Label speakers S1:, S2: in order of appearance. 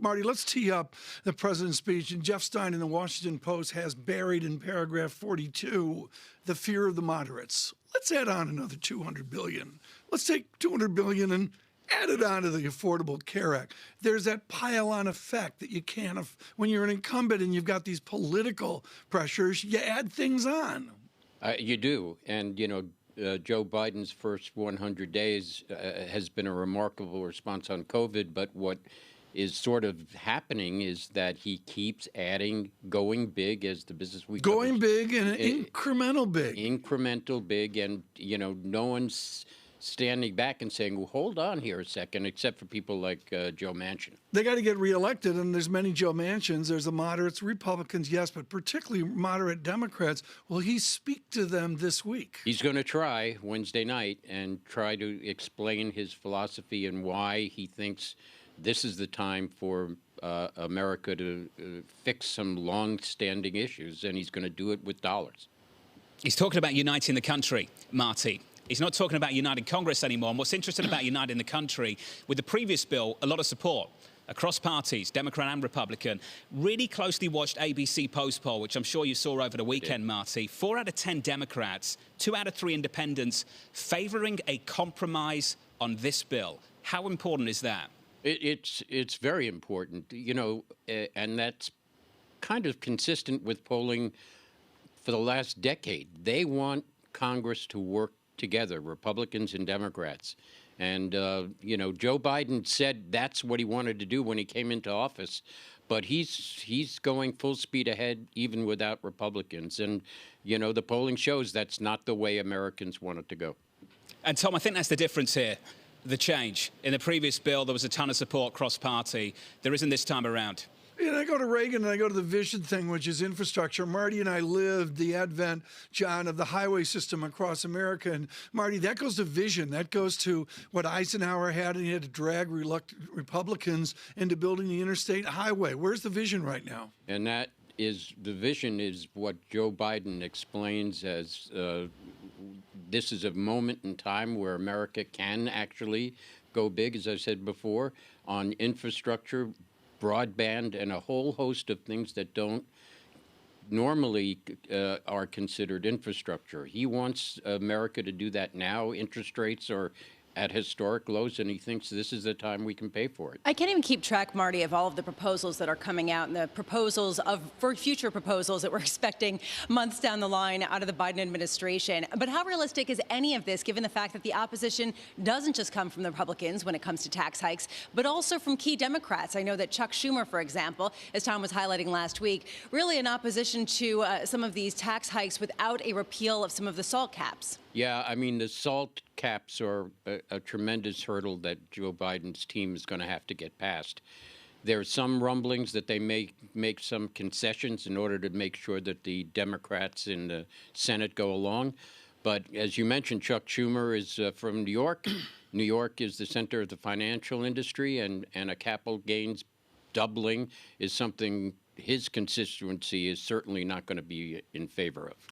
S1: Marty, let's tee up the president's speech. And Jeff Stein in the Washington Post has buried in paragraph 42 the fear of the moderates. Let's add on another $200 billion. Let's take $200 billion and add it on to the Affordable Care Act. There's that pile-on effect that you can't, when you're an incumbent and you've got these political pressures, you add things on.
S2: You do. And, Joe Biden's first 100 days has been a remarkable response on COVID, but what is sort of happening is that he keeps adding going big as the Business Week.
S1: Going big and incremental big.
S2: Incremental big, and, no one's standing back and saying, well, hold on here a second, except for people like Joe Manchin.
S1: They got to get reelected, and there's many Joe Manchins. There's the moderates, Republicans, yes, but particularly moderate Democrats. Will he speak to them this week?
S2: He's going to try Wednesday night and try to explain his philosophy and why he thinks this is the time for America to fix some long-standing issues, and he's going to do it with dollars.
S3: He's talking about uniting the country, Marty. He's not talking about uniting Congress anymore. And what's interesting about uniting the country, with the previous bill, a lot of support across parties, Democrat and Republican. Really closely watched ABC Post poll, which I'm sure you saw over the weekend, Marty. 4 out of 10 Democrats, 2 out of 3 independents favoring a compromise on this bill. How important is that?
S2: It's very important, and that's kind of consistent with polling for the last decade. They want Congress to work together, Republicans and Democrats. And, Joe Biden said that's what he wanted to do when he came into office. But he's going full speed ahead, even without Republicans. And, the polling shows that's not the way Americans want it to go.
S3: And, Tom, I think that's the difference here. The change. In the previous bill, there was a ton of support cross-party. There isn't this time around.
S1: And I go to Reagan and I go to the vision thing, which is infrastructure. Marty and I lived the advent, John, of the highway system across America. And Marty, that goes to vision. That goes to what Eisenhower had, and he had to drag reluctant Republicans into building the interstate highway. Where's the vision right now?
S2: And the vision is what Joe Biden explains as this is a moment in time where America can actually go big, as I said before, on infrastructure, broadband, and a whole host of things that don't normally are considered infrastructure. He wants America to do that now. Interest rates are at historic lows, and he thinks this is the time we can pay for it.
S4: I can't even keep track, Marty, of all of the proposals that are coming out and the proposals for future proposals that we're expecting months down the line out of the Biden administration. But how realistic is any of this, given the fact that the opposition doesn't just come from the Republicans when it comes to tax hikes, but also from key Democrats? I know that Chuck Schumer, for example, as Tom was highlighting last week, really in opposition to some of these tax hikes without a repeal of some of the SALT caps.
S2: Yeah, I mean, the SALT caps are a tremendous hurdle that Joe Biden's team is going to have to get past. There are some rumblings that they may make some concessions in order to make sure that the Democrats in the Senate go along. But as you mentioned, Chuck Schumer is from New York. New York is the center of the financial industry, and a capital gains doubling is something his constituency is certainly not going to be in favor of.